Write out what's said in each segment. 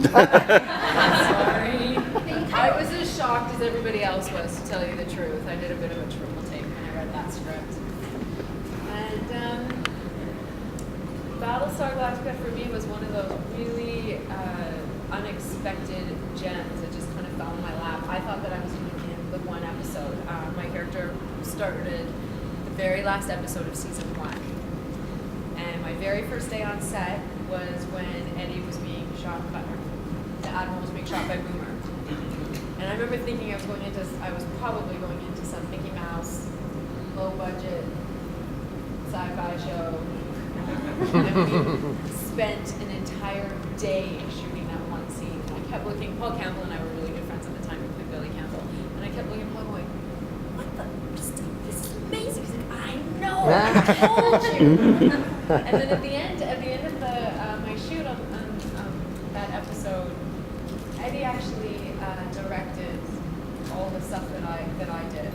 Sorry. I was as shocked as everybody else was, to tell you the truth. I did a bit of a triple take when I read that script. And Battlestar Galactica for me was one of those really unexpected gems that just kind of fell in my lap. I thought that I was going to be in the one episode. My character started the very last episode of season 1. And my very first day on set was when Eddie was being shot by, the Admiral was being shot by Boomer. And I remember thinking I was probably going into some Mickey Mouse, low budget, sci-fi show. And we spent an entire day shooting that one scene. I kept looking, Paul Campbell and I were really good friends at the time, we played Billy Campbell. And I kept looking at Paul going, what the, this is amazing. He's like, I know, I told you. And then at the end of my shoot on that episode, Eddie actually directed all the stuff that I did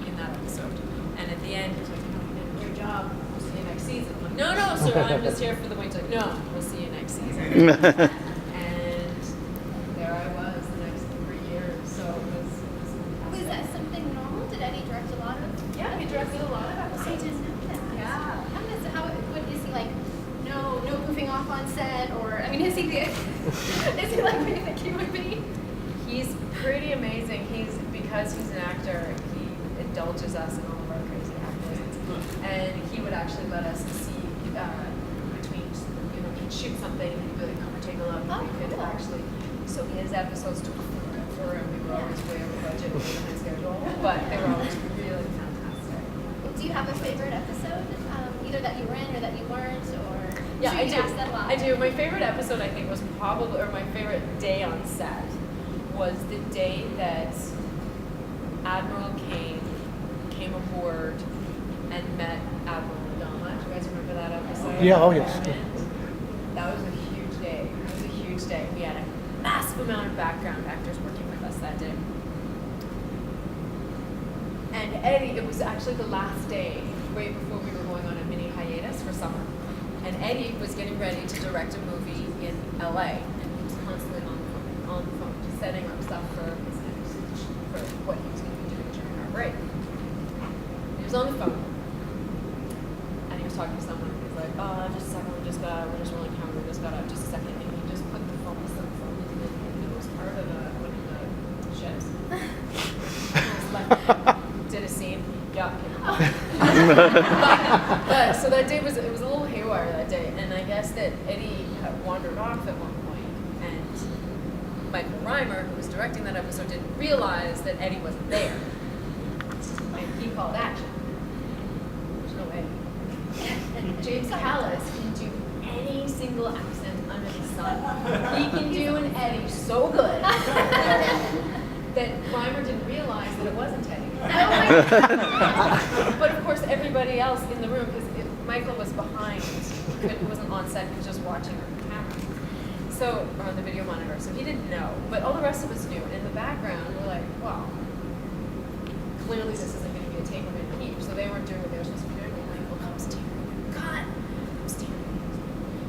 in that episode. And at the end, he was like, you did a great job. We'll see you next season. I'm like, no, sir, I'm just here for the wing. He's like, no, we'll see you next season. And there I was the next 3 years. So it was that something normal? Did Eddie direct a lot of? Yeah, he directed a lot of I episodes. didn't know that. Yeah. What is he like? No goofing off on set, or I mean, is he like who you think he would be? He's pretty amazing. Because he's an actor, he indulges us in all of our crazy actions. And he would actually let us see between, he'd shoot something and he'd be like, come and take a look. Oh, And we could cool. actually, so his episodes took forever and we were always way over budget and behind schedule, but they were always really fantastic. Do you have a favorite episode, either that you were in or that you weren't, or? Yeah, I'm I sure you do. asked that a lot. I do. My favorite episode, I think, was probably, or my favorite day on set was the day that Admiral came aboard and met Admiral Adama. Do you guys remember that episode? Yeah, oh yes. That was a huge day. It was a huge day. We had a massive amount of background actors working with us that day. And Eddie, it was actually the last day, right before we were going on a mini hiatus for summer. And Eddie was getting ready to direct a movie in LA, and he was constantly on the phone, just setting up stuff for what he was going to be doing during our break. He was on the phone, and he was talking to someone. He was like, "Oh, just a second, we're just rolling camera. We just got up, just a second." And he just put the phone in the nose part of one of the ships. Did a scene. Yeah. But so that day it was a little haywire that day, and I guess that Eddie had wandered off at one point, and Michael Reimer, who was directing that episode, didn't realize that Eddie wasn't there, and he called action. There's no way. And James Callis can do any single accent under the sun. He can do an Eddie so good that Reimer didn't realize that it wasn't Eddie. But of course, everybody else in the room, because Michael was behind, wasn't on set, he was just watching on the camera, or on the video monitor, so he didn't know. But all the rest of us knew. And in the background, we're like, wow, clearly this isn't going to be a take we're going to keep. So they weren't doing what they were supposed to be doing. And Michael comes to God, I'm staring.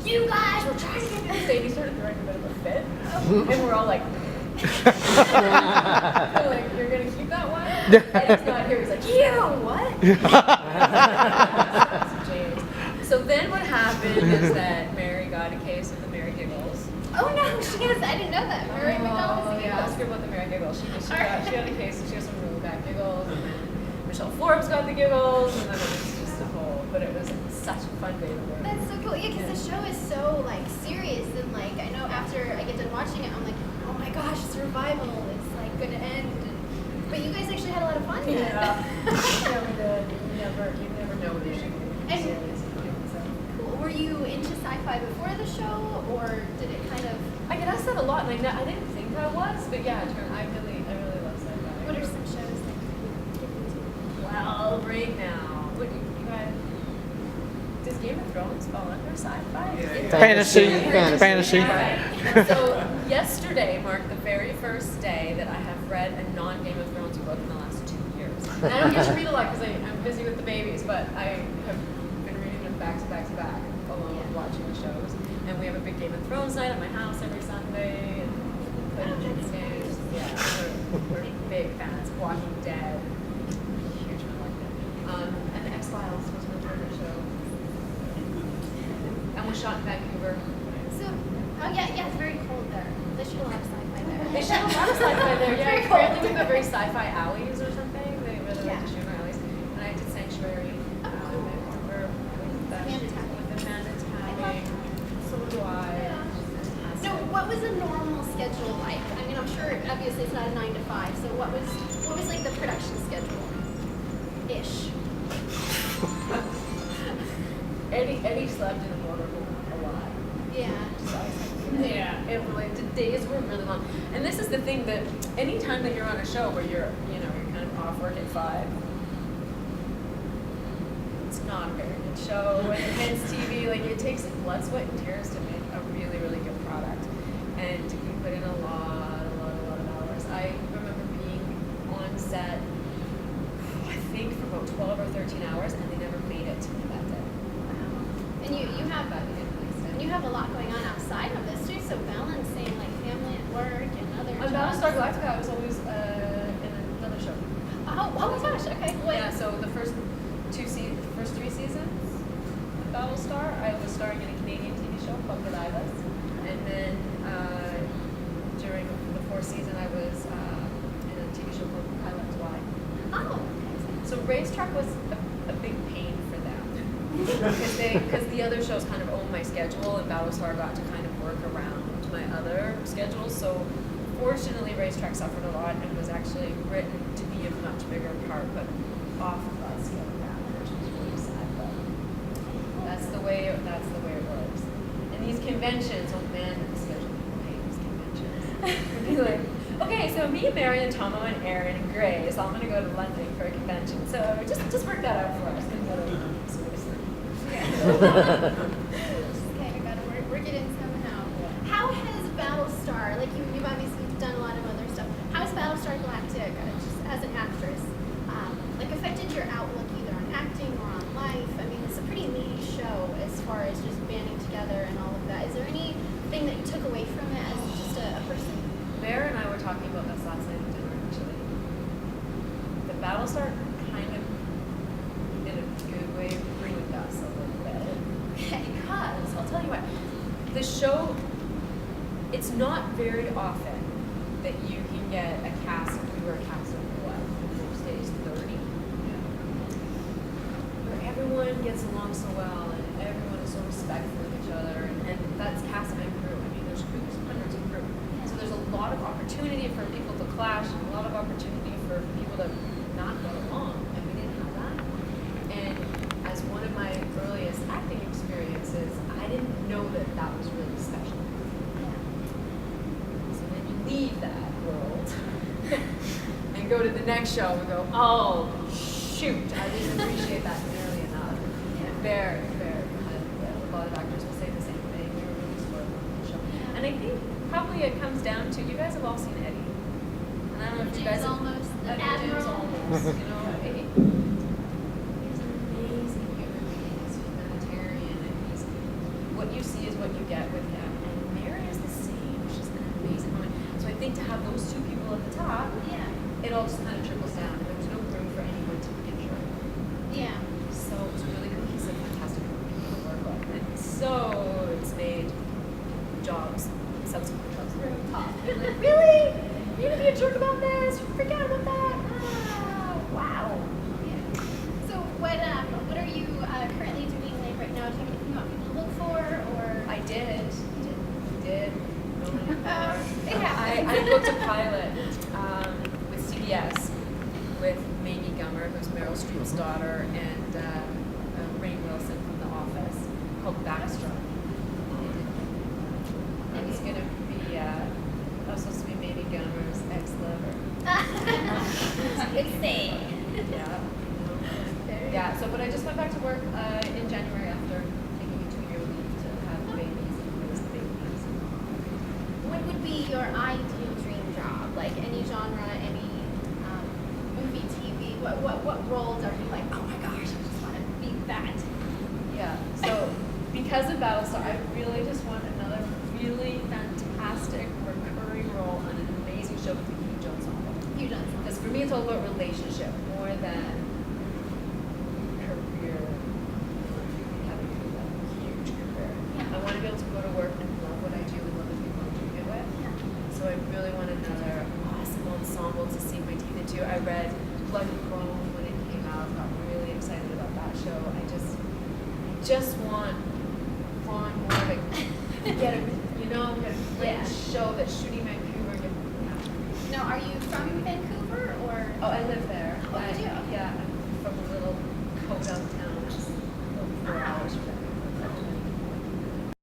You guys were trying to get me to stay. He started throwing a bit of a fit, and we're all like. I'm like, you're gonna keep that one? And he's not here. He's like, you what? So then what happened is that Mary got a case of the Mary Giggles. Oh no, she is. I didn't know that. Mary McDonald is a Yeah, ask her giggle. about the Mary Giggles. She got a case and she got some really bad giggles. And then Michelle Forbes got the giggles. And then it was just a whole, but it was such a fun day to work. That's so cool. Yeah, because the show is so like serious, and like I know after I get done watching it, I'm like, oh my gosh, it's a revival. It's like going to end. But you guys actually had a lot of fun. Yeah, we did. You never know when you're shooting. And- Serious. So. Cool. Were you into sci-fi before the show, or did it kind of? I get asked that a lot, and I didn't think I was, but yeah, I really love sci-fi. What are some shows that you get into? Well, right now, what you guys? Does Game of Thrones fall under sci-fi? Fantasy. Right. So yesterday marked the very first day that I have read a non-Game of Thrones book in the last 2 years. And I don't get to read a lot because I'm busy with the babies, but I have been reading them back to back to back along with watching the shows. And we have a a big Game of Thrones night at my house every Sunday and play the drinking games. Yeah, we're big fans. Walking Dead, huge fan like that. And the X-Files was my favorite show. And was shot in Vancouver. So, oh yeah, it's very cold there. They should have sci-fi there. They shot a lot of sci-fi there. It's Yeah, very apparently cold. we've got very sci-fi alleys or something. They really like Yeah. to shoot in alleys. And I did Sanctuary. Oh, cool. I remember with Amanda Tapping. with Amanda Tapping. So do I. Yeah. Fantastic. No, what was a normal schedule like? I mean, I'm sure obviously it's not a 9 to 5. So what was like the production schedule? Ish. Eddie slept in a motorhome a lot. Yeah. Yeah, it really, the days were really long. And this is the thing that anytime that you're on a show where you're kind of off work at 5, it's not a very good show. And it's TV, like it takes blood, sweat, and tears to make a really, really good product. And we put in a lot of hours. I remember being on set, I think for about 12 or 13 hours, and they never made it to me that day. Wow. And you have a lot going on outside of this too. So balancing like family and work and other On jobs. Battlestar Galactica, I was always in another show. Oh my gosh. Okay. What? Yeah, so the first 3 seasons of Battlestar, I was starring in a Canadian TV show called Godivas. And then during the 4th season, I was in a TV show called Highlands Y. Oh. So Racetrack was a big pain for them. Because the other shows kind of owned my schedule, and Battlestar got to kind of work around my other schedules. So fortunately, Racetrack suffered a lot and was actually written to be a much bigger part, but off of us getting that, which was really sad. But that's the way it works. And these conventions, oh man, the schedule hate these conventions. It'd be like, okay, so me, Marion, Tomo, and Aaron, and Grace, all going to go to London for a convention. So just work that out for us. Okay, I gotta work it in somehow. How has Battlestar, like you've obviously done a lot of other stuff, how has Battlestar Galactica, just as an actress, like affected your outlook either on acting or on life? I mean, it's a pretty meaty show as far as just banding together and all of that. Is there anything that you took away from it as just a person? Bear and I were talking about this last night at dinner, actually. The Battlestar kind of, in a good way, ruined us a little bit. Because, I'll tell you what, the show, it's not very often that you can get a cast, we were a cast of what, most days 30? Where everyone gets along so well, and everyone is so respectful of each other, and that's cast and crew. I mean, there's hundreds of crew. So there's a lot of opportunity for people to clash, and a lot of opportunity for people to not get along, and we didn't have that. And as one of my earliest acting experiences, I didn't know that that was really special. So then you leave that world and go to the next show and go, oh, shoot, I didn't appreciate that nearly enough. And very, a lot of actors will say the same thing. We were really spoiled on the show. And I think probably it comes down to, you guys have all seen Eddie. And I don't know if you guys have. Almost the James Admiral. Almost, you know, he's an amazing human being. He's humanitarian, and what you see is what you get with him. And Mary is the same. She's an amazing woman. So I think to have those two people at the top, Yeah. it all just kind of trickles down. There was no room for anyone to be injured. Yeah. So it was a really cohesive, fantastic group of people to work with. And so it's made jobs, subsequent jobs, really tough. They're like, really? You're gonna be a jerk about this? Forget about that? Ah, wow. Yeah. So what are you currently doing like right now? Do you have anything you want people to look for or? I did. You did? It I happens. booked a pilot with CBS with Mamie Gummer, who's Meryl Streep's daughter, and Rainn Wilson from The Office, called Backstrom. And it's going to be, I was supposed to be Mamie Gummer's ex-lover. Good thing. Yeah. Yeah, so, but I just went back to work in January after taking a 2-year leave to have babies and raise the babies. What would be your ideal dream job? Like any genre, any movie, TV? What roles are you like? Oh my gosh, I just want to be that. Yeah, so because of Battlestar, I really just want another I read Blood and Bone when it came out. Got really excited about that show. I just want more to get a great Yeah. show that's shooting Vancouver. Now, are you from Vancouver or? Oh, I live there. Oh, you do? Yeah, I'm from a little Codell town. That's about 4 hours from